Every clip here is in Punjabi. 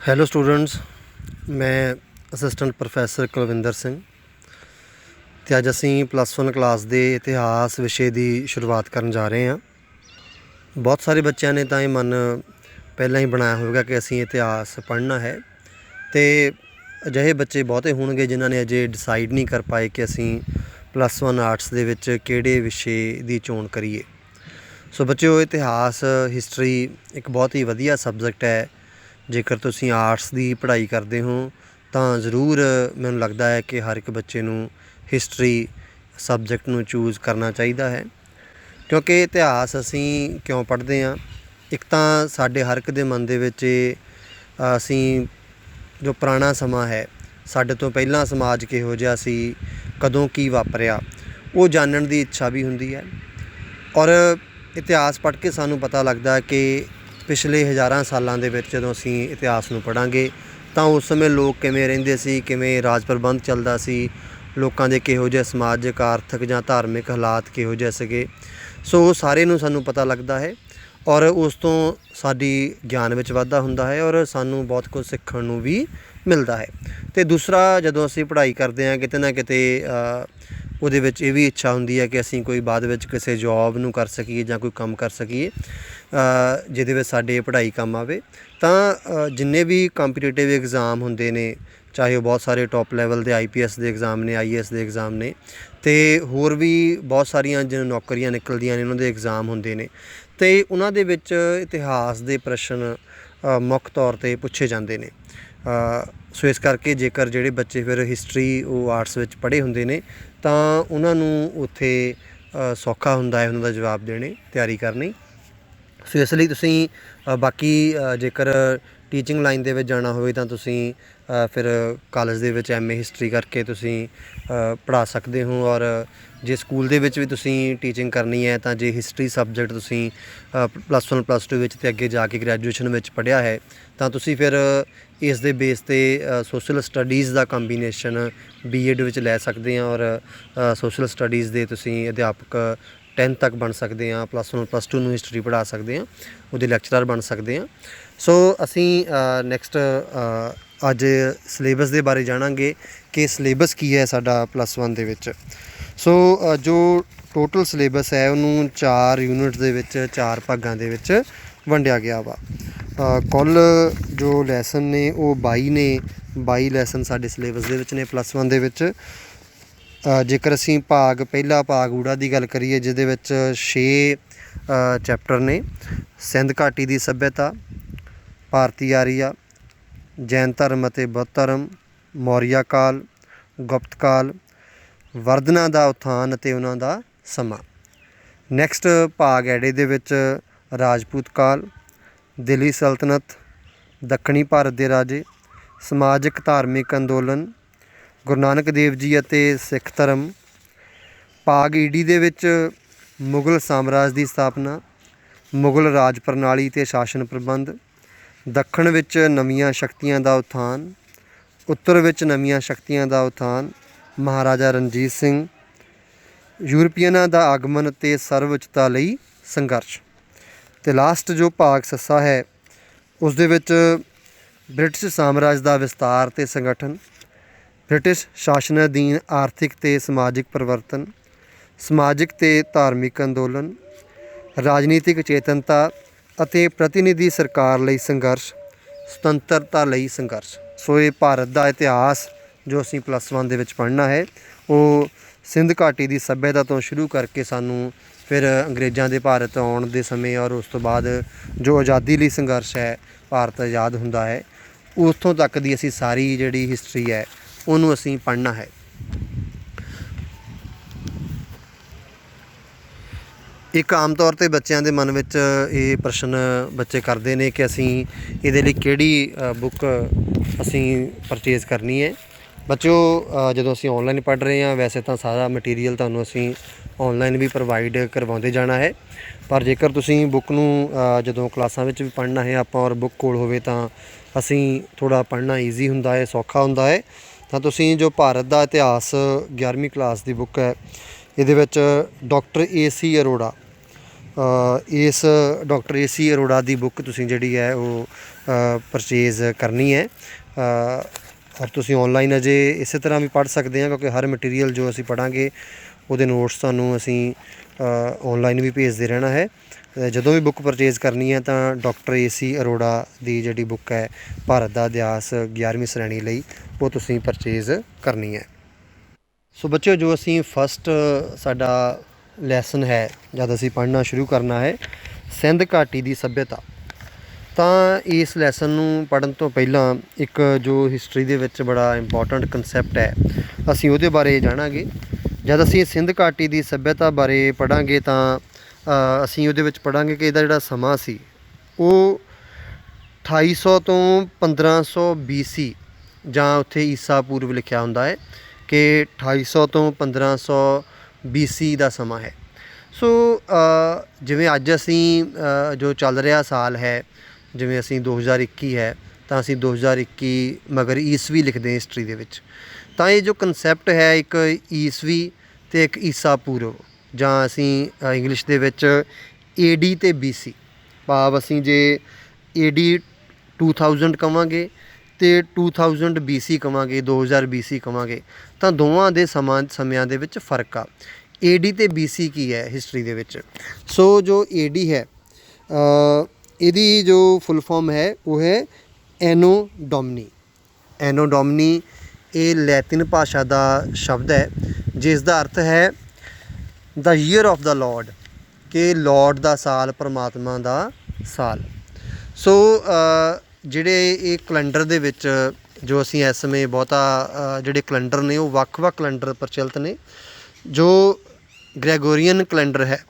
ਹੈਲੋ ਸਟੂਡੈਂਟਸ, ਮੈਂ ਅਸਿਸਟੈਂਟ ਪ੍ਰੋਫੈਸਰ ਕੁਲਵਿੰਦਰ ਸਿੰਘ ਅਤੇ ਅੱਜ ਅਸੀਂ +1 ਕਲਾਸ ਦੇ ਇਤਿਹਾਸ ਵਿਸ਼ੇ ਦੀ ਸ਼ੁਰੂਆਤ ਕਰਨ ਜਾ ਰਹੇ ਹਾਂ। ਬਹੁਤ ਸਾਰੇ ਬੱਚਿਆਂ ਨੇ ਤਾਂ ਇਹ ਮਨ ਪਹਿਲਾਂ ਹੀ ਬਣਾਇਆ ਹੋਵੇਗਾ ਕਿ ਅਸੀਂ ਇਤਿਹਾਸ ਪੜ੍ਹਨਾ ਹੈ, ਅਤੇ ਅਜਿਹੇ ਬੱਚੇ ਬਹੁਤੇ ਹੋਣਗੇ ਜਿਨ੍ਹਾਂ ਨੇ ਅਜੇ ਡਿਸਾਈਡ ਨਹੀਂ ਕਰ ਪਾਏ ਕਿ ਅਸੀਂ +1 ਆਰਟਸ ਦੇ ਵਿੱਚ ਕਿਹੜੇ ਵਿਸ਼ੇ ਦੀ ਚੋਣ ਕਰੀਏ। ਸੋ ਬੱਚਿਓ, ਇਤਿਹਾਸ ਹਿਸਟਰੀ ਇੱਕ ਬਹੁਤ ਹੀ ਵਧੀਆ ਸਬਜੈਕਟ ਹੈ। ਜੇਕਰ ਤੁਸੀਂ ਆਰਟਸ ਦੀ ਪੜ੍ਹਾਈ ਕਰਦੇ ਹੋ ਤਾਂ ਜ਼ਰੂਰ ਮੈਨੂੰ ਲੱਗਦਾ ਹੈ ਕਿ ਹਰ ਇੱਕ ਬੱਚੇ ਨੂੰ ਹਿਸਟਰੀ ਸਬਜੈਕਟ ਨੂੰ ਚੂਜ਼ ਕਰਨਾ ਚਾਹੀਦਾ ਹੈ, ਕਿਉਂਕਿ ਇਤਿਹਾਸ ਅਸੀਂ ਕਿਉਂ ਪੜ੍ਹਦੇ ਹਾਂ। ਇੱਕ ਤਾਂ ਸਾਡੇ ਹਰ ਇੱਕ ਦੇ ਮਨ ਦੇ ਵਿੱਚ ਅਸੀਂ ਜੋ ਪੁਰਾਣਾ ਸਮਾਂ ਹੈ, ਸਾਡੇ ਤੋਂ ਪਹਿਲਾਂ ਸਮਾਜ ਕਿਹੋ ਜਿਹਾ ਸੀ, ਕਦੋਂ ਕੀ ਵਾਪਰਿਆ, ਉਹ ਜਾਣਨ ਦੀ ਇੱਛਾ ਵੀ ਹੁੰਦੀ ਹੈ। ਔਰ ਇਤਿਹਾਸ ਪੜ੍ਹ ਕੇ ਸਾਨੂੰ ਪਤਾ ਲੱਗਦਾ ਕਿ ਪਿਛਲੇ ਹਜ਼ਾਰਾਂ ਸਾਲਾਂ ਦੇ ਵਿੱਚ ਜਦੋਂ ਅਸੀਂ ਇਤਿਹਾਸ ਨੂੰ ਪੜ੍ਹਾਂਗੇ ਤਾਂ ਉਸ ਸਮੇਂ ਲੋਕ ਕਿਵੇਂ ਰਹਿੰਦੇ ਸੀ, ਕਿਵੇਂ ਰਾਜ ਪ੍ਰਬੰਧ ਚੱਲਦਾ ਸੀ, ਲੋਕਾਂ ਦੇ ਕਿਹੋ ਜਿਹੇ ਸਮਾਜਿਕ, ਆਰਥਿਕ ਜਾਂ ਧਾਰਮਿਕ ਹਾਲਾਤ ਕਿਹੋ ਜਿਹੇ ਸੀਗੇ। ਸੋ ਉਹ ਸਾਰੇ ਨੂੰ ਸਾਨੂੰ ਪਤਾ ਲੱਗਦਾ ਹੈ ਔਰ ਉਸ ਤੋਂ ਸਾਡੀ ਗਿਆਨ ਵਿੱਚ ਵਾਧਾ ਹੁੰਦਾ ਹੈ ਔਰ ਸਾਨੂੰ ਬਹੁਤ ਕੁਝ ਸਿੱਖਣ ਨੂੰ ਵੀ ਮਿਲਦਾ ਹੈ। ਅਤੇ ਦੂਸਰਾ, ਜਦੋਂ ਅਸੀਂ ਪੜ੍ਹਾਈ ਕਰਦੇ ਹਾਂ ਕਿਤੇ ਨਾ ਕਿਤੇ ਉਹਦੇ ਵਿੱਚ ਇਹ ਵੀ ਇੱਛਾ ਹੁੰਦੀ ਹੈ ਕਿ ਅਸੀਂ ਕੋਈ ਬਾਅਦ ਵਿੱਚ ਕਿਸੇ ਜੋਬ ਨੂੰ ਕਰ ਸਕੀਏ ਜਾਂ ਕੋਈ ਕੰਮ ਕਰ ਸਕੀਏ ਜਿਹਦੇ ਵਿੱਚ ਸਾਡੇ ਪੜ੍ਹਾਈ ਕੰਮ ਆਵੇ। ਤਾਂ ਜਿੰਨੇ ਵੀ ਕੰਪੀਟੀਟਿਵ ਐਗਜ਼ਾਮ ਹੁੰਦੇ ਨੇ, ਚਾਹੇ ਉਹ ਬਹੁਤ ਸਾਰੇ ਟੋਪ ਲੈਵਲ ਦੇ IPS ਦੇ ਐਗਜ਼ਾਮ ਨੇ, IAS ਦੇ ਐਗਜ਼ਾਮ ਨੇ, ਅਤੇ ਹੋਰ ਵੀ ਬਹੁਤ ਸਾਰੀਆਂ ਜਿਵੇਂ ਨੌਕਰੀਆਂ ਨਿਕਲਦੀਆਂ ਨੇ, ਉਹਨਾਂ ਦੇ ਐਗਜ਼ਾਮ ਹੁੰਦੇ ਨੇ, ਅਤੇ ਉਹਨਾਂ ਦੇ ਵਿੱਚ ਇਤਿਹਾਸ ਦੇ ਪ੍ਰਸ਼ਨ ਮੁੱਖ ਤੌਰ 'ਤੇ ਪੁੱਛੇ ਜਾਂਦੇ ਨੇ। ਸੋ ਇਸ ਕਰਕੇ ਜੇਕਰ ਜਿਹੜੇ ਬੱਚੇ ਫਿਰ ਹਿਸਟਰੀ ਉਹ ਆਰਟਸ ਵਿੱਚ ਪੜ੍ਹੇ ਹੁੰਦੇ ਨੇ ਤਾਂ ਉਹਨਾਂ ਨੂੰ ਉੱਥੇ ਸੌਖਾ ਹੁੰਦਾ ਹੈ ਉਹਨਾਂ ਦਾ ਜਵਾਬ ਦੇਣੇ, ਤਿਆਰੀ ਕਰਨੀ। ਸੋ ਇਸ ਲਈ ਤੁਸੀਂ ਬਾਕੀ ਜੇਕਰ ਟੀਚਿੰਗ ਲਾਈਨ ਦੇ ਵਿੱਚ ਜਾਣਾ ਹੋਵੇ ਤਾਂ ਤੁਸੀਂ ਫਿਰ ਕਾਲਜ ਦੇ ਵਿੱਚ MA ਹਿਸਟਰੀ ਕਰਕੇ ਤੁਸੀਂ ਪੜ੍ਹਾ ਸਕਦੇ ਹੋ। ਔਰ ਜੇ ਸਕੂਲ ਦੇ ਵਿੱਚ ਵੀ ਤੁਸੀਂ ਟੀਚਿੰਗ ਕਰਨੀ ਹੈ ਤਾਂ ਜੇ ਹਿਸਟਰੀ ਸਬਜੈਕਟ ਤੁਸੀਂ +1 +2 ਵਿੱਚ ਅਤੇ ਅੱਗੇ ਜਾ ਕੇ ਗ੍ਰੈਜੂਏਸ਼ਨ ਵਿੱਚ ਪੜ੍ਹਿਆ ਹੈ ਤਾਂ ਤੁਸੀਂ ਫਿਰ ਇਸ ਦੇ ਬੇਸ 'ਤੇ ਸੋਸ਼ਲ ਸਟੱਡੀਜ਼ ਦਾ ਕੰਬੀਨੇਸ਼ਨ B.Ed ਵਿੱਚ ਲੈ ਸਕਦੇ ਹਾਂ ਔਰ ਸੋਸ਼ਲ ਸਟੱਡੀਜ਼ ਦੇ ਤੁਸੀਂ ਅਧਿਆਪਕ 10th ਤੱਕ ਬਣ ਸਕਦੇ ਹਾਂ, +1 +2 ਨੂੰ ਹਿਸਟਰੀ ਪੜ੍ਹਾ ਸਕਦੇ ਹਾਂ, ਉਹਦੇ ਲੈਕਚਰਰ ਬਣ ਸਕਦੇ ਹਾਂ। ਸੋ ਅਸੀਂ ਨੈਕਸਟ ਅੱਜ ਸਿਲੇਬਸ ਦੇ ਬਾਰੇ ਜਾਣਾਂਗੇ ਕਿ ਸਿਲੇਬਸ ਕੀ ਹੈ ਸਾਡਾ +1 ਦੇ ਵਿੱਚ। ਸੋ ਜੋ ਟੋਟਲ ਸਿਲੇਬਸ ਹੈ ਉਹਨੂੰ 4 ਯੂਨਿਟ ਦੇ ਵਿੱਚ 4 ਭਾਗਾਂ ਦੇ ਵਿੱਚ ਵੰਡਿਆ ਗਿਆ ਵਾ। ਕੁੱਲ ਜੋ ਲੈਸਨ ਨੇ ਉਹ 22 ਨੇ, 22 ਲੈਸਨ ਸਾਡੇ ਸਿਲੇਬਸ ਦੇ ਵਿੱਚ ਨੇ +1 ਦੇ ਵਿੱਚ। ਜੇਕਰ ਅਸੀਂ ਪਹਿਲਾ ਭਾਗ ਊੜਾ ਦੀ ਗੱਲ ਕਰੀਏ ਜਿਹਦੇ ਵਿੱਚ 6 ਚੈਪਟਰ ਨੇ। ਸਿੰਧ ਘਾਟੀ ਦੀ ਸੱਭਿਅਤਾ, ਭਾਰਤੀ ਆਰੀਆ, ਜੈਨ ਧਰਮ ਅਤੇ ਬੁੱਧ ਧਰਮ, ਮੌਰੀਆ ਕਾਲ, ਗੁਪਤ ਕਾਲ, ਵਰਧਨਾ ਦਾ ਉਥਾਨ ਅਤੇ ਉਹਨਾਂ ਦਾ ਸਮਾਂ। ਨੈਕਸਟ ਭਾਗ ਐੜੇ ਦੇ ਵਿੱਚ ਰਾਜਪੂਤ ਕਾਲ, ਦਿੱਲੀ ਸਲਤਨਤ, ਦੱਖਣੀ ਭਾਰਤ ਦੇ ਰਾਜੇ, ਸਮਾਜਿਕ ਧਾਰਮਿਕ ਅੰਦੋਲਨ, ਗੁਰੂ ਨਾਨਕ ਦੇਵ ਜੀ ਅਤੇ ਸਿੱਖ ਧਰਮ। ਭਾਗ ED ਦੇ ਵਿੱਚ ਮੁਗਲ ਸਾਮਰਾਜ ਦੀ ਸਥਾਪਨਾ, ਮੁਗਲ ਰਾਜ ਪ੍ਰਣਾਲੀ ਅਤੇ ਸ਼ਾਸਨ ਪ੍ਰਬੰਧ। ਦੱਖਣ ਵਿੱਚ ਨਵੀਆਂ ਸ਼ਕਤੀਆਂ ਦਾ ਉਥਾਨ, ਉੱਤਰ ਵਿੱਚ ਨਵੀਆਂ ਸ਼ਕਤੀਆਂ ਦਾ ਉਥਾਨ, ਮਹਾਰਾਜਾ ਰਣਜੀਤ ਸਿੰਘ, ਯੂਰਪੀਅਨਾਂ ਦਾ ਆਗਮਨ ਅਤੇ ਸਰਵਉੱਚਤਾ ਲਈ ਸੰਘਰਸ਼। ਅਤੇ ਲਾਸਟ ਜੋ ਭਾਗ ਸੱਸਾ ਹੈ ਉਸ ਦੇ ਵਿੱਚ ਬ੍ਰਿਟਿਸ਼ ਸਾਮਰਾਜ ਦਾ ਵਿਸਤਾਰ ਅਤੇ ਸੰਗਠਨ, ਬ੍ਰਿਟਿਸ਼ ਸ਼ਾਸਨ ਅਧੀਨ ਆਰਥਿਕ ਅਤੇ ਸਮਾਜਿਕ ਪਰਿਵਰਤਨ, ਸਮਾਜਿਕ ਅਤੇ ਧਾਰਮਿਕ ਅੰਦੋਲਨ, ਰਾਜਨੀਤਿਕ ਚੇਤਨਤਾ ਅਤੇ ਪ੍ਰਤੀਨਿਧੀ ਸਰਕਾਰ ਲਈ ਸੰਘਰਸ਼, ਸੁਤੰਤਰਤਾ ਲਈ ਸੰਘਰਸ਼। ਸੋ ਇਹ ਭਾਰਤ ਦਾ ਇਤਿਹਾਸ ਜੋ ਅਸੀਂ +1 ਦੇ ਵਿੱਚ ਪੜ੍ਹਨਾ ਹੈ ਉਹ ਸਿੰਧ ਘਾਟੀ ਦੀ ਸੱਭਿਅਤਾ ਤੋਂ ਸ਼ੁਰੂ ਕਰਕੇ ਸਾਨੂੰ ਫਿਰ ਅੰਗਰੇਜ਼ਾਂ ਦੇ ਭਾਰਤ ਆਉਣ ਦੇ ਸਮੇਂ ਔਰ ਉਸ ਤੋਂ ਬਾਅਦ ਜੋ ਆਜ਼ਾਦੀ ਲਈ ਸੰਘਰਸ਼ ਹੈ, ਭਾਰਤ ਆਜ਼ਾਦ ਹੁੰਦਾ ਹੈ, ਉੱਥੋਂ ਤੱਕ ਦੀ ਅਸੀਂ ਸਾਰੀ ਜਿਹੜੀ ਹਿਸਟਰੀ ਹੈ ਉਹਨੂੰ ਅਸੀਂ ਪੜ੍ਹਨਾ ਹੈ। ਇੱਕ ਆਮ ਤੌਰ 'ਤੇ ਬੱਚਿਆਂ ਦੇ ਮਨ ਵਿੱਚ ਇਹ ਪ੍ਰਸ਼ਨ ਬੱਚੇ ਕਰਦੇ ਨੇ ਕਿ ਅਸੀਂ ਇਹਦੇ ਲਈ ਕਿਹੜੀ ਬੁੱਕ ਅਸੀਂ ਪਰਚੇਜ਼ ਕਰਨੀ ਹੈ। ਬੱਚਿਓ, ਜਦੋਂ ਅਸੀਂ ਔਨਲਾਈਨ ਪੜ੍ਹ ਰਹੇ ਹਾਂ ਵੈਸੇ ਤਾਂ ਸਾਰਾ ਮਟੀਰੀਅਲ ਤੁਹਾਨੂੰ ਅਸੀਂ ਔਨਲਾਈਨ ਵੀ ਪ੍ਰੋਵਾਈਡ ਕਰਵਾਉਂਦੇ ਜਾਣਾ ਹੈ, ਪਰ ਜੇਕਰ ਤੁਸੀਂ ਬੁੱਕ ਨੂੰ ਜਦੋਂ ਕਲਾਸਾਂ ਵਿੱਚ ਵੀ ਪੜ੍ਹਨਾ ਹੈ ਆਪਾਂ ਔਰ ਬੁੱਕ ਕੋਲ ਹੋਵੇ ਤਾਂ ਅਸੀਂ ਥੋੜ੍ਹਾ ਪੜ੍ਹਨਾ ਈਜ਼ੀ ਹੁੰਦਾ ਹੈ, ਸੌਖਾ ਹੁੰਦਾ ਹੈ। ਤਾਂ ਤੁਸੀਂ ਜੋ ਭਾਰਤ ਦਾ ਇਤਿਹਾਸ 11ਵੀਂ ਕਲਾਸ ਦੀ ਬੁੱਕ ਹੈ ਇਹਦੇ ਵਿੱਚ ਡਾਕਟਰ AC ਅਰੋੜਾ इस डॉक्टर AC अरोड़ा की बुक तुसीं जिहड़ी है वो परचेज़ करनी है। और तुसीं ऑनलाइन अजे इस तरह भी पढ़ सकते हैं, क्योंकि हर मटीरियल जो असीं पढ़ांगे ਉਹਦੇ ਨੋਟਸ ਤੁਹਾਨੂੰ ਅਸੀਂ ਔਨਲਾਈਨ ਵੀ ਭੇਜਦੇ ਰਹਿਣਾ ਹੈ। ਜਦੋਂ ਵੀ ਬੁੱਕ ਪਰਚੇਜ਼ ਕਰਨੀ ਹੈ ਤਾਂ ਡਾਕਟਰ AC ਅਰੋੜਾ ਦੀ ਜਿਹੜੀ ਬੁੱਕ ਹੈ ਭਾਰਤ ਦਾ ਇਤਿਹਾਸ 11ਵੀਂ ਸ਼੍ਰੇਣੀ ਲਈ, ਉਹ ਤੁਸੀਂ ਪਰਚੇਜ਼ ਕਰਨੀ ਹੈ। ਸੋ ਬੱਚਿਓ, ਜੋ ਅਸੀਂ ਫਸਟ ਸਾਡਾ ਲੈਸਨ ਹੈ ਜਦ ਅਸੀਂ ਪੜ੍ਹਨਾ ਸ਼ੁਰੂ ਕਰਨਾ ਹੈ ਸਿੰਧ ਘਾਟੀ ਦੀ ਸੱਭਿਅਤਾ, ਤਾਂ ਇਸ ਲੈਸਨ ਨੂੰ ਪੜ੍ਹਨ ਤੋਂ ਪਹਿਲਾਂ ਇੱਕ ਜੋ ਹਿਸਟਰੀ ਦੇ ਵਿੱਚ ਬੜਾ ਇੰਪੋਰਟੈਂਟ ਕਨਸੈਪਟ ਹੈ ਅਸੀਂ ਉਹਦੇ ਬਾਰੇ ਜਾਣਾਂਗੇ। ਜਦ ਅਸੀਂ ਸਿੰਧ ਘਾਟੀ ਦੀ ਸੱਭਿਅਤਾ ਬਾਰੇ ਪੜ੍ਹਾਂਗੇ ਤਾਂ ਅਸੀਂ ਉਹਦੇ ਵਿੱਚ ਪੜ੍ਹਾਂਗੇ ਕਿ ਇਹਦਾ ਜਿਹੜਾ ਸਮਾਂ ਸੀ ਉਹ 2800 ਤੋਂ 1500 BC ਜਾਂ ਉੱਥੇ ਈਸਾ ਪੂਰਵ ਲਿਖਿਆ ਹੁੰਦਾ ਹੈ ਕਿ 2800 ਤੋਂ 1500 BC ਦਾ ਸਮਾਂ ਹੈ। ਸੋ ਜਿਵੇਂ ਅੱਜ ਅਸੀਂ ਜੋ ਚੱਲ ਰਿਹਾ ਸਾਲ ਹੈ, ਜਿਵੇਂ ਅਸੀਂ 2021 ਹੈ ਤਾਂ ਅਸੀਂ 2021 ਮਗਰ ਈਸਵੀ ਲਿਖਦੇ ਹਿਸਟਰੀ ਦੇ ਵਿੱਚ। ਤਾਂ ਇਹ ਜੋ ਕਨਸੈਪਟ ਹੈ ਇੱਕ ਈਸਵੀ ਅਤੇ ਇੱਕ ਈਸਾ ਪੂਰਵ, ਜਾਂ ਅਸੀਂ ਇੰਗਲਿਸ਼ ਦੇ ਵਿੱਚ AD ਅਤੇ BC, ਭਾਵ ਅਸੀਂ ਜੇ AD 2000 ਕਹਾਂਗੇ ਅਤੇ 2000 BC ਕਹਾਂਗੇ, 2000 BC ਕਹਾਂਗੇ, ਤਾਂ ਦੋਵਾਂ ਦੇ ਸਮਿਆਂ ਦੇ ਵਿੱਚ ਫਰਕ ਆ। AD ਅਤੇ BC ਕੀ ਹੈ ਹਿਸਟਰੀ ਦੇ ਵਿੱਚ? ਸੋ ਜੋ AD ਹੈ ਇਹਦੀ ਜੋ ਫੁੱਲ ਫੋਰਮ ਹੈ ਉਹ ਹੈ ਐਨੋ ਡੋਮਨੀ। ਐਨੋ ਡੋਮਨੀ ਇਹ ਲੈਤਿਨ ਭਾਸ਼ਾ ਦਾ ਸ਼ਬਦ ਹੈ ਜਿਸ ਦਾ ਅਰਥ ਹੈ ਦਾ ਈਅਰ ਆਫ ਦਾ ਲਾਰਡ, ਕਿ ਲਾਰਡ ਦਾ ਸਾਲ, ਪਰਮਾਤਮਾ ਦਾ ਸਾਲ। ਸੋ ਜਿਹੜੇ ਇਹ ਕੈਲੰਡਰ ਦੇ ਵਿੱਚ ਜੋ ਅਸੀਂ ਇਸ ਸਮੇਂ ਬਹੁਤਾ ਜਿਹੜੇ ਕੈਲੰਡਰ ਨੇ ਉਹ ਵੱਖ-ਵੱਖ ਕੈਲੰਡਰ ਪ੍ਰਚਲਿਤ ਨੇ। ਜੋ ਗ੍ਰੈਗੋਰੀਅਨ ਕੈਲੰਡਰ ਹੈ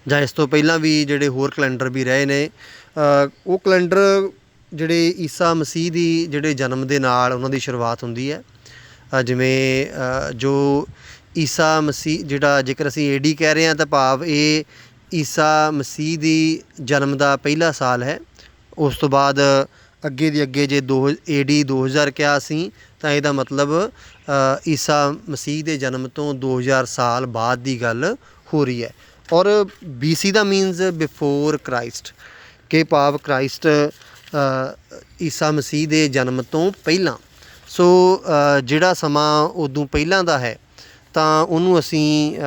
ਜਾਂ ਇਸ ਤੋਂ ਪਹਿਲਾਂ ਵੀ ਜਿਹੜੇ ਹੋਰ ਕੈਲੰਡਰ ਵੀ ਰਹੇ ਨੇ, ਉਹ ਕੈਲੰਡਰ ਜਿਹੜੇ ਈਸਾ ਮਸੀਹ ਦੀ ਜਿਹੜੇ ਜਨਮ ਦੇ ਨਾਲ ਉਹਨਾਂ ਦੀ ਸ਼ੁਰੂਆਤ ਹੁੰਦੀ ਹੈ। ਜਿਵੇਂ ਜੋ ਈਸਾ ਮਸੀਹ ਜਿਹੜਾ, ਜੇਕਰ ਅਸੀਂ AD ਕਹਿ ਰਹੇ ਹਾਂ ਤਾਂ ਭਾਵ ਇਹ ਈਸਾ ਮਸੀਹ ਦੀ ਜਨਮ ਦਾ ਪਹਿਲਾ ਸਾਲ ਹੈ। ਉਸ ਤੋਂ ਬਾਅਦ ਅੱਗੇ ਦੀ ਅੱਗੇ ਜੇ AD 2000 ਕਿਹਾ ਅਸੀਂ ਤਾਂ ਇਹਦਾ ਮਤਲਬ ਈਸਾ ਮਸੀਹ ਦੇ ਜਨਮ ਤੋਂ 2000 ਸਾਲ ਬਾਅਦ ਦੀ ਗੱਲ ਹੋ ਰਹੀ ਹੈ। ਔਰ BC ਦਾ ਮੀਨਸ ਬਿਫੋਰ ਕ੍ਰਾਈਸਟ, ਕਿ ਭਾਵ ਕ੍ਰਾਈਸਟ ਈਸਾ ਮਸੀਹ ਦੇ ਜਨਮ ਤੋਂ ਪਹਿਲਾਂ। ਸੋ ਜਿਹੜਾ ਸਮਾਂ ਉਦੋਂ ਪਹਿਲਾਂ ਦਾ ਹੈ ਤਾਂ ਉਹਨੂੰ ਅਸੀਂ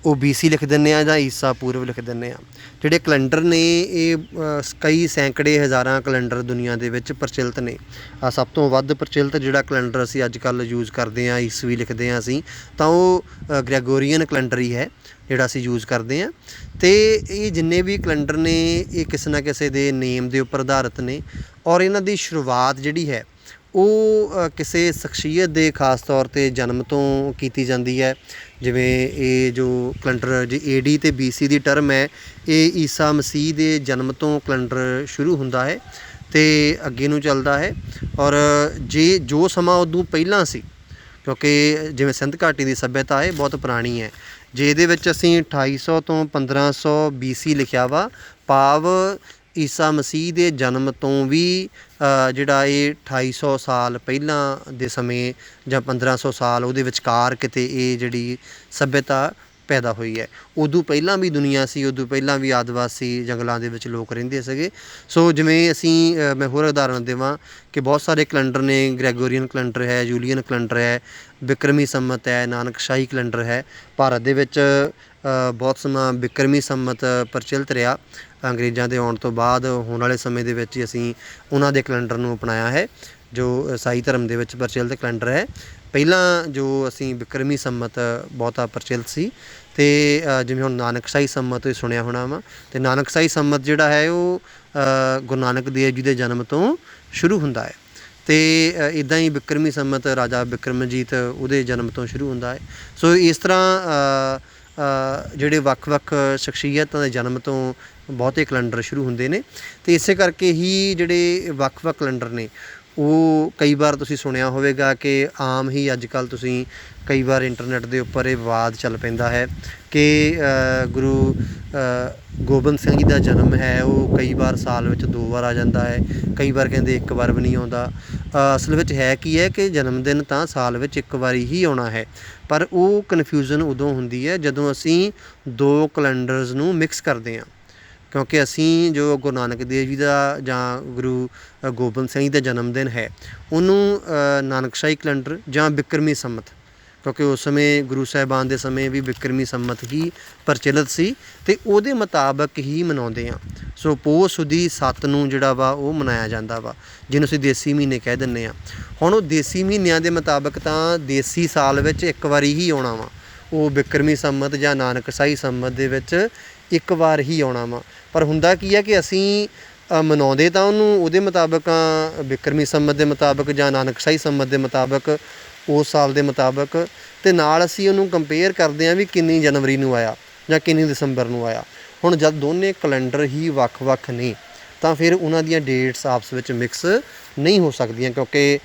ਉਹ BC ਲਿਖ ਦਿੰਦੇ ਹਾਂ ਜਾਂ ਈਸਾ ਪੂਰਵ ਲਿਖ ਦਿੰਦੇ ਹਾਂ। ਜਿਹੜੇ ਕੈਲੰਡਰ ਨੇ ਇਹ ਕਈ ਸੈਂਕੜੇ ਹਜ਼ਾਰਾਂ ਕੈਲੰਡਰ ਦੁਨੀਆ ਦੇ ਵਿੱਚ ਪ੍ਰਚਲਿਤ ਨੇ। ਸਭ ਤੋਂ ਵੱਧ ਪ੍ਰਚਲਿਤ ਜਿਹੜਾ ਕੈਲੰਡਰ ਅਸੀਂ ਅੱਜ ਕੱਲ੍ਹ ਯੂਜ਼ ਕਰਦੇ ਹਾਂ, ਈਸਵੀ ਲਿਖਦੇ ਹਾਂ ਅਸੀਂ, ਤਾਂ ਉਹ ਗ੍ਰੈਗੋਰੀਅਨ ਕੈਲੰਡਰ ਹੀ ਹੈ ਜਿਹੜਾ ਅਸੀਂ ਯੂਜ਼ ਕਰਦੇ ਹਾਂ। ਅਤੇ ਇਹ ਜਿੰਨੇ ਵੀ ਕੈਲੰਡਰ ਨੇ ਇਹ ਕਿਸੇ ਨਾ ਕਿਸੇ ਦੇ ਨੇਮ ਦੇ ਉੱਪਰ ਆਧਾਰਿਤ ਨੇ, ਔਰ ਇਹਨਾਂ ਦੀ ਸ਼ੁਰੂਆਤ ਜਿਹੜੀ ਹੈ ਉਹ ਕਿਸੇ ਸ਼ਖਸੀਅਤ ਦੇ ਖਾਸ ਤੌਰ 'ਤੇ ਜਨਮ ਤੋਂ ਕੀਤੀ ਜਾਂਦੀ ਹੈ। ਜਿਵੇਂ ਇਹ ਜੋ ਕੈਲੰਡਰ ਜੇ AD ਅਤੇ BC ਦੀ ਟਰਮ ਹੈ, ਇਹ ਈਸਾ ਮਸੀਹ ਦੇ ਜਨਮ ਤੋਂ ਕੈਲੰਡਰ ਸ਼ੁਰੂ ਹੁੰਦਾ ਹੈ ਅਤੇ ਅੱਗੇ ਨੂੰ ਚੱਲਦਾ ਹੈ। ਔਰ ਜੇ ਜੋ ਸਮਾਂ ਉਦੋਂ ਪਹਿਲਾਂ ਸੀ, ਕਿਉਂਕਿ ਜਿਵੇਂ ਸਿੰਧ ਘਾਟੀ ਦੀ ਸੱਭਿਅਤਾ ਇਹ ਬਹੁਤ ਪੁਰਾਣੀ ਹੈ, ਜੇ ਇਹਦੇ ਵਿੱਚ ਅਸੀਂ 2800 ਤੋਂ 1500 BC ਲਿਖਿਆ ਵਾ, ਭਾਵ ਈਸਾ ਮਸੀਹ ਦੇ ਜਨਮ ਤੋਂ ਵੀ ਜਿਹੜਾ ਇਹ 2800 ਸਾਲ ਪਹਿਲਾਂ ਦੇ ਸਮੇਂ ਜਾਂ 1500 ਸਾਲ ਉਹਦੇ ਵਿਚਕਾਰ ਕਿਤੇ ਇਹ ਜਿਹੜੀ ਸੱਭਿਅਤਾ ਪੈਦਾ ਹੋਈ ਹੈ। ਉਦੋਂ ਪਹਿਲਾਂ ਵੀ ਦੁਨੀਆ ਸੀ, ਉਦੋਂ ਪਹਿਲਾਂ ਵੀ ਆਦਿਵਾਸੀ ਜੰਗਲਾਂ ਦੇ ਵਿੱਚ ਲੋਕ ਰਹਿੰਦੇ ਸੀਗੇ। ਸੋ ਜਿਵੇਂ ਅਸੀਂ ਮੈਂ ਹੋਰ ਉਦਾਹਰਣ ਦੇਵਾਂ ਕਿ ਬਹੁਤ ਸਾਰੇ ਕੈਲੰਡਰ ਨੇ, ਗ੍ਰੈਗੋਰੀਅਨ ਕੈਲੰਡਰ ਹੈ, ਜੂਲੀਅਨ ਕੈਲੰਡਰ ਹੈ, ਬਿਕਰਮੀ ਸੰਮਤ ਹੈ, ਨਾਨਕਸ਼ਾਹੀ ਕੈਲੰਡਰ ਹੈ। ਭਾਰਤ ਦੇ ਵਿੱਚ ਬਹੁਤ ਸਮਾਂ ਬਿਕਰਮੀ ਸੰਮਤ ਪ੍ਰਚਲਿਤ ਰਿਹਾ। ਅੰਗਰੇਜ਼ਾਂ ਦੇ ਆਉਣ ਤੋਂ ਬਾਅਦ ਹੋਣ ਵਾਲੇ ਸਮੇਂ ਦੇ ਵਿੱਚ ਹੀ ਅਸੀਂ ਉਹਨਾਂ ਦੇ ਕੈਲੰਡਰ ਨੂੰ ਅਪਣਾਇਆ ਹੈ ਜੋ ਈਸਾਈ ਧਰਮ ਦੇ ਵਿੱਚ ਪ੍ਰਚਲਿਤ ਕੈਲੰਡਰ ਹੈ। ਪਹਿਲਾਂ ਜੋ ਅਸੀਂ ਬਿਕਰਮੀ ਸੰਮਤ ਬਹੁਤਾ ਪ੍ਰਚਲਿਤ ਸੀ, ਅਤੇ ਜਿਵੇਂ ਹੁਣ ਨਾਨਕਸ਼ਾਹੀ ਸੰਮਤ ਤੁਸੀਂ ਸੁਣਿਆ ਹੋਣਾ ਵਾ, ਅਤੇ ਨਾਨਕਸ਼ਾਹੀ ਸੰਮਤ ਜਿਹੜਾ ਹੈ ਉਹ ਗੁਰੂ ਨਾਨਕ ਦੇਵ ਜੀ ਦੇ ਜਨਮ ਤੋਂ ਸ਼ੁਰੂ ਹੁੰਦਾ ਹੈ। ਅਤੇ ਇੱਦਾਂ ਹੀ ਬਿਕਰਮੀ ਸੰਮਤ ਰਾਜਾ ਬਿਕਰਮਜੀਤ ਉਹਦੇ ਜਨਮ ਤੋਂ ਸ਼ੁਰੂ ਹੁੰਦਾ ਹੈ। ਸੋ ਇਸ ਤਰ੍ਹਾਂ ਜਿਹੜੇ ਵੱਖ-ਵੱਖ ਸ਼ਖਸੀਅਤਾਂ ਦੇ ਜਨਮ ਤੋਂ ਬਹੁਤੇ ਕੈਲੰਡਰ ਸ਼ੁਰੂ ਹੁੰਦੇ ਨੇ, ਅਤੇ ਇਸੇ ਕਰਕੇ ਹੀ ਜਿਹੜੇ ਵੱਖ-ਵੱਖ ਕੈਲੰਡਰ ਨੇ ਉਹ ਕਈ ਵਾਰ ਤੁਸੀਂ ਸੁਣਿਆ ਹੋਵੇਗਾ ਕਿ ਆਮ ਹੀ ਅੱਜ ਕੱਲ੍ਹ ਤੁਸੀਂ ਕਈ ਵਾਰ ਇੰਟਰਨੈਟ ਦੇ ਉੱਪਰ ਇਹ ਵਿਵਾਦ ਚੱਲ ਪੈਂਦਾ ਹੈ ਕਿ ਗੁਰੂ ਗੋਬਿੰਦ ਸਿੰਘ ਜੀ ਦਾ ਜਨਮ ਹੈ ਉਹ ਕਈ ਵਾਰ ਸਾਲ ਵਿੱਚ 2 ਵਾਰ ਆ ਜਾਂਦਾ ਹੈ, ਕਈ ਵਾਰ ਕਹਿੰਦੇ 1 ਵਾਰ ਵੀ ਨਹੀਂ ਆਉਂਦਾ। ਅਸਲ ਵਿੱਚ ਹੈ ਕੀ ਹੈ ਕਿ ਜਨਮ ਦਿਨ ਤਾਂ ਸਾਲ ਵਿੱਚ 1 ਵਾਰੀ ਹੀ ਆਉਣਾ ਹੈ, ਪਰ ਉਹ ਕਨਫਿਊਜ਼ਨ ਉਦੋਂ ਹੁੰਦੀ ਹੈ ਜਦੋਂ ਅਸੀਂ 2 ਕੈਲੰਡਰਸ ਨੂੰ ਮਿਕਸ ਕਰਦੇ ਹਾਂ। ਕਿਉਂਕਿ ਅਸੀਂ ਜੋ ਗੁਰੂ ਨਾਨਕ ਦੇਵ ਜੀ ਦਾ ਜਾਂ ਗੁਰੂ ਗੋਬਿੰਦ ਸਿੰਘ ਜੀ ਦਾ ਜਨਮ ਦਿਨ ਹੈ ਉਹਨੂੰ ਨਾਨਕਸ਼ਾਹੀ ਕੈਲੰਡਰ ਜਾਂ ਬਿਕਰਮੀ ਸੰਮਤ, ਕਿਉਂਕਿ ਉਸ ਸਮੇਂ ਗੁਰੂ ਸਾਹਿਬਾਨ ਦੇ ਸਮੇਂ ਵੀ ਬਿਕਰਮੀ ਸੰਮਤ ਹੀ ਪ੍ਰਚਲਿਤ ਸੀ ਅਤੇ ਉਹਦੇ ਮੁਤਾਬਕ ਹੀ ਮਨਾਉਂਦੇ ਹਾਂ। ਸੋ ਪੋਹ ਸੁਦੀ 7 ਨੂੰ ਜਿਹੜਾ ਵਾ ਉਹ ਮਨਾਇਆ ਜਾਂਦਾ ਵਾ, ਜਿਹਨੂੰ ਅਸੀਂ ਦੇਸੀ ਮਹੀਨੇ ਕਹਿ ਦਿੰਦੇ ਹਾਂ। ਹੁਣ ਉਹ ਦੇਸੀ ਮਹੀਨਿਆਂ ਦੇ ਮੁਤਾਬਕ ਤਾਂ ਦੇਸੀ ਸਾਲ ਵਿੱਚ 1 ਵਾਰੀ ਹੀ ਆਉਣਾ ਵਾ, ਉਹ ਬਿਕਰਮੀ ਸੰਮਤ ਜਾਂ ਨਾਨਕਸ਼ਾਹੀ ਸੰਮਤ ਦੇ ਵਿੱਚ 1 ਵਾਰ ਹੀ ਆਉਣਾ ਵਾ। ਪਰ ਹੁੰਦਾ ਕੀ ਹੈ ਕਿ ਅਸੀਂ ਮਨਾਉਂਦੇ ਤਾਂ ਉਹਨੂੰ ਉਹਦੇ ਮੁਤਾਬਕ ਬਿਕਰਮੀ ਸੰਮਤ ਦੇ ਮੁਤਾਬਕ ਜਾਂ ਨਾਨਕਸ਼ਾਹੀ ਸੰਮਤ ਦੇ ਮੁਤਾਬਕ, ਉਸ ਸਾਲ ਦੇ ਮੁਤਾਬਕ, ਅਤੇ ਨਾਲ ਅਸੀਂ ਉਹਨੂੰ ਕੰਪੇਅਰ ਕਰਦੇ ਹਾਂ ਵੀ ਕਿੰਨੀ ਜਨਵਰੀ ਨੂੰ ਆਇਆ ਜਾਂ ਕਿੰਨੀ ਦਸੰਬਰ ਨੂੰ ਆਇਆ। ਹੁਣ ਜਦ ਦੋਨੇ ਕੈਲੰਡਰ ਹੀ ਵੱਖ-ਵੱਖ ਨੇ ਤਾਂ ਫਿਰ ਉਹਨਾਂ ਦੀਆਂ ਡੇਟਸ ਆਪਸ ਵਿੱਚ ਮਿਕਸ ਨਹੀਂ ਹੋ ਸਕਦੀਆਂ, ਕਿਉਂਕਿ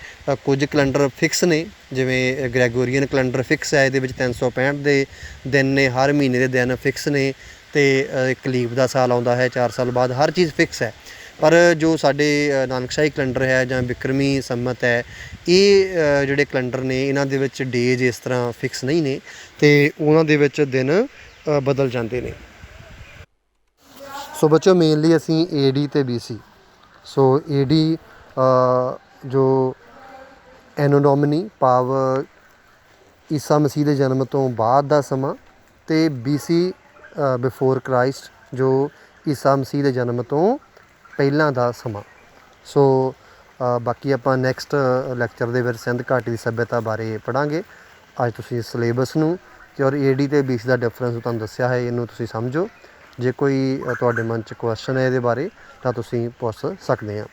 ਕੁਝ ਕੈਲੰਡਰ ਫਿਕਸ ਨੇ, ਜਿਵੇਂ ਗ੍ਰੈਗੋਰੀਅਨ ਕੈਲੰਡਰ ਫਿਕਸ ਹੈ, ਇਹਦੇ ਵਿੱਚ 365 ਦੇ ਦਿਨ ਨੇ, ਹਰ ਮਹੀਨੇ ਦੇ ਦਿਨ ਫਿਕਸ ਨੇ, ਅਤੇ ਇੱਕ ਲੀਪ ਦਾ ਸਾਲ ਆਉਂਦਾ ਹੈ 4 ਸਾਲ ਬਾਅਦ, ਹਰ ਚੀਜ਼ ਫਿਕਸ ਹੈ। ਪਰ ਜੋ ਸਾਡੇ ਨਾਨਕਸ਼ਾਹੀ ਕੈਲੰਡਰ ਹੈ ਜਾਂ ਬਿਕਰਮੀ ਸੰਮਤ ਹੈ, ਇਹ ਜਿਹੜੇ ਕੈਲੰਡਰ ਨੇ ਇਹਨਾਂ ਦੇ ਵਿੱਚ ਡੇਜ਼ ਇਸ ਤਰ੍ਹਾਂ ਫਿਕਸ ਨਹੀਂ ਨੇ ਅਤੇ ਉਹਨਾਂ ਦੇ ਵਿੱਚ ਦਿਨ ਬਦਲ ਜਾਂਦੇ ਨੇ। ਸੋ ਬੱਚਿਓ, ਮੇਨਲੀ ਅਸੀਂ AD ਅਤੇ BC, ਸੋ AD ਜੋ ਐਨੋ ਡੋਮਿਨੀ ਭਾਵ ਈਸਾ ਮਸੀਹ ਦੇ ਜਨਮ ਤੋਂ ਬਾਅਦ ਦਾ ਸਮਾਂ, ਅਤੇ BC ਬਿਫੋਰ ਕ੍ਰਾਈਸਟ ਜੋ ਈਸਾ ਮਸੀਹ ਦੇ ਜਨਮ ਤੋਂ ਪਹਿਲਾਂ ਦਾ ਸਮਾਂ। ਸੋ ਬਾਕੀ ਆਪਾਂ ਨੈਕਸਟ ਲੈਕਚਰ ਦੇ ਵਿੱਚ ਸਿੰਧ ਘਾਟੀ ਦੀ ਸੱਭਿਅਤਾ ਬਾਰੇ ਪੜ੍ਹਾਂਗੇ। ਅੱਜ ਤੁਸੀਂ ਸਿਲੇਬਸ ਨੂੰ ਅਤੇ ਔਰ AD ਅਤੇ BC ਦਾ ਡਿਫਰੈਂਸ ਤੁਹਾਨੂੰ ਦੱਸਿਆ ਹੈ, ਇਹਨੂੰ ਤੁਸੀਂ ਸਮਝੋ। ਜੇ ਕੋਈ ਤੁਹਾਡੇ ਮਨ 'ਚ ਕੁਐਸਚਨ ਹੈ ਇਹਦੇ ਬਾਰੇ ਤਾਂ ਤੁਸੀਂ ਪੁੱਛ ਸਕਦੇ ਹਾਂ।